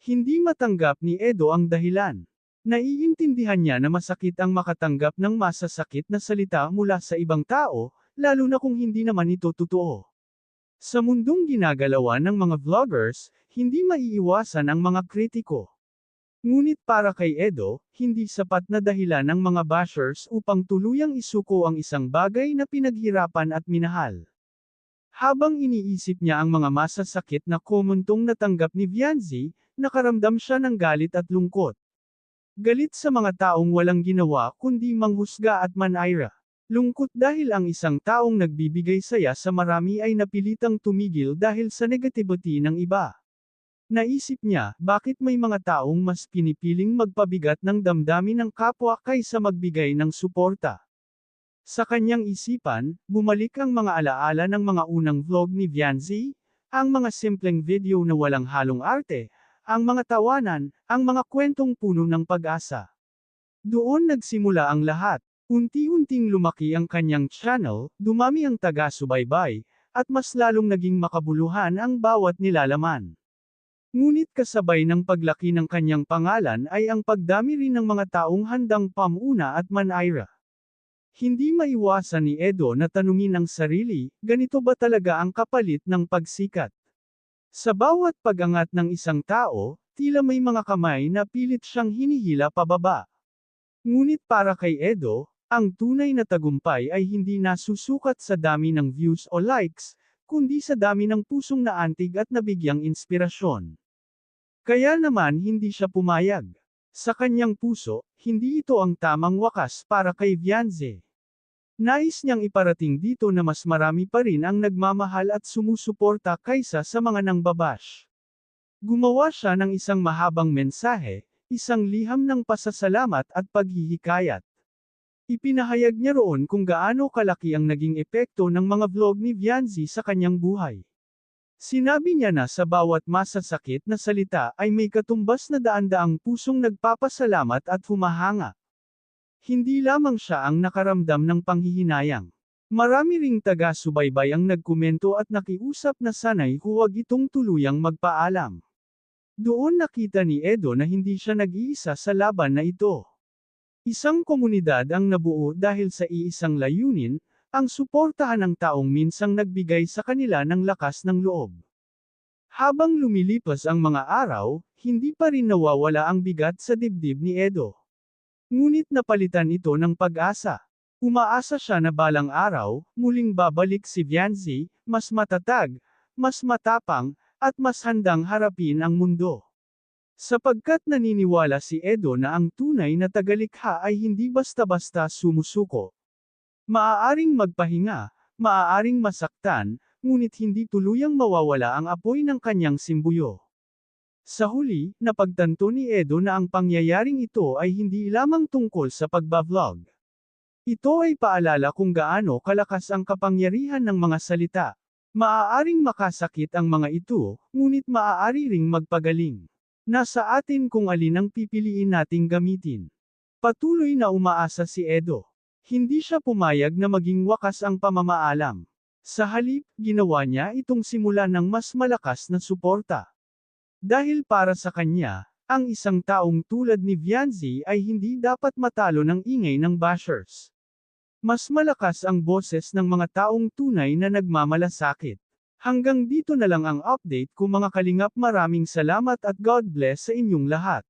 Hindi matanggap ni Edo ang dahilan. Naiintindihan niya na masakit ang makatanggap ng masasakit na salita mula sa ibang tao, lalo na kung hindi naman ito totoo. Sa mundong ginagalawan ng mga vloggers, hindi maiiwasan ang mga kritiko. Ngunit para kay Edo, hindi sapat na dahilan ng mga bashers upang tuluyang isuko ang isang bagay na pinaghirapan at minahal. Habang iniisip niya ang mga masasakit na komentong natanggap ni Vianzi, nakaramdam siya ng galit at lungkot. Galit sa mga taong walang ginawa kundi manghusga at manaira. Lungkot dahil ang isang taong nagbibigay saya sa marami ay napilitang tumigil dahil sa negativity ng iba. Naisip niya, bakit may mga taong mas pinipiling magpabigat ng damdamin ng kapwa kaysa magbigay ng suporta. Sa kanyang isipan, bumalik ang mga alaala ng mga unang vlog ni Vianzi, ang mga simpleng video na walang halong arte, ang mga tawanan, ang mga kwentong puno ng pag-asa. Doon nagsimula ang lahat. Unti-unting lumaki ang kanyang channel, dumami ang taga-subaybay, at mas lalong naging makabuluhan ang bawat nilalaman. Ngunit kasabay ng paglaki ng kanyang pangalan ay ang pagdami rin ng mga taong handang pamuna at manaira. Hindi maiwasan ni Edo na tanungin ang sarili, ganito ba talaga ang kapalit ng pagsikat? Sa bawat pag-angat ng isang tao, tila may mga kamay na pilit siyang hinihila pababa. Ngunit para kay Edo, ang tunay na tagumpay ay hindi nasusukat sa dami ng views o likes, kundi sa dami ng pusong naantig at nabigyang inspirasyon. Kaya naman hindi siya pumayag. Sa kanyang puso, hindi ito ang tamang wakas para kay Vianzi. Nais niyang iparating dito na mas marami pa rin ang nagmamahal at sumusuporta kaysa sa mga nangbabash. Gumawa siya ng isang mahabang mensahe, isang liham ng pasasalamat at paghihikayat. Ipinahayag niya roon kung gaano kalaki ang naging epekto ng mga vlog ni Vianzi sa kanyang buhay. Sinabi niya na sa bawat masasakit na salita ay may katumbas na daan-daang pusong nagpapasalamat at humahanga. Hindi lamang siya ang nakaramdam ng panghihinayang. Marami ring taga-subaybay ang nagkomento at nakiusap na sana'y huwag itong tuluyang magpaalam. Doon nakita ni Edo na hindi siya nag-iisa sa laban na ito. Isang komunidad ang nabuo dahil sa iisang layunin, ang suportahan ng taong minsang nagbigay sa kanila ng lakas ng loob. Habang lumilipas ang mga araw, hindi pa rin nawawala ang bigat sa dibdib ni Edo. Ngunit napalitan ito ng pag-asa. Umaasa siya na balang araw, muling babalik si Vianzi, mas matatag, mas matapang, at mas handang harapin ang mundo. Sapagkat naniniwala si Edo na ang tunay na tagalikha ay hindi basta-basta sumusuko. Maaaring magpahinga, maaaring masaktan, ngunit hindi tuluyang mawawala ang apoy ng kanyang simbuyo. Sa huli, napagtanto ni Edo na ang pangyayaring ito ay hindi lamang tungkol sa pagbablog. Ito ay paalala kung gaano kalakas ang kapangyarihan ng mga salita. Maaaring makasakit ang mga ito, ngunit maaari ring magpagaling. Nasa atin kung alin ang pipiliin nating gamitin. Patuloy na umaasa si Edo. Hindi siya pumayag na maging wakas ang pamamaalam. Sa halip, ginawa niya itong simula ng mas malakas na suporta. Dahil para sa kanya, ang isang taong tulad ni Vianzi ay hindi dapat matalo ng ingay ng bashers. Mas malakas ang boses ng mga taong tunay na nagmamalasakit. Hanggang dito na lang ang update ko mga kalingap, maraming salamat at God bless sa inyong lahat.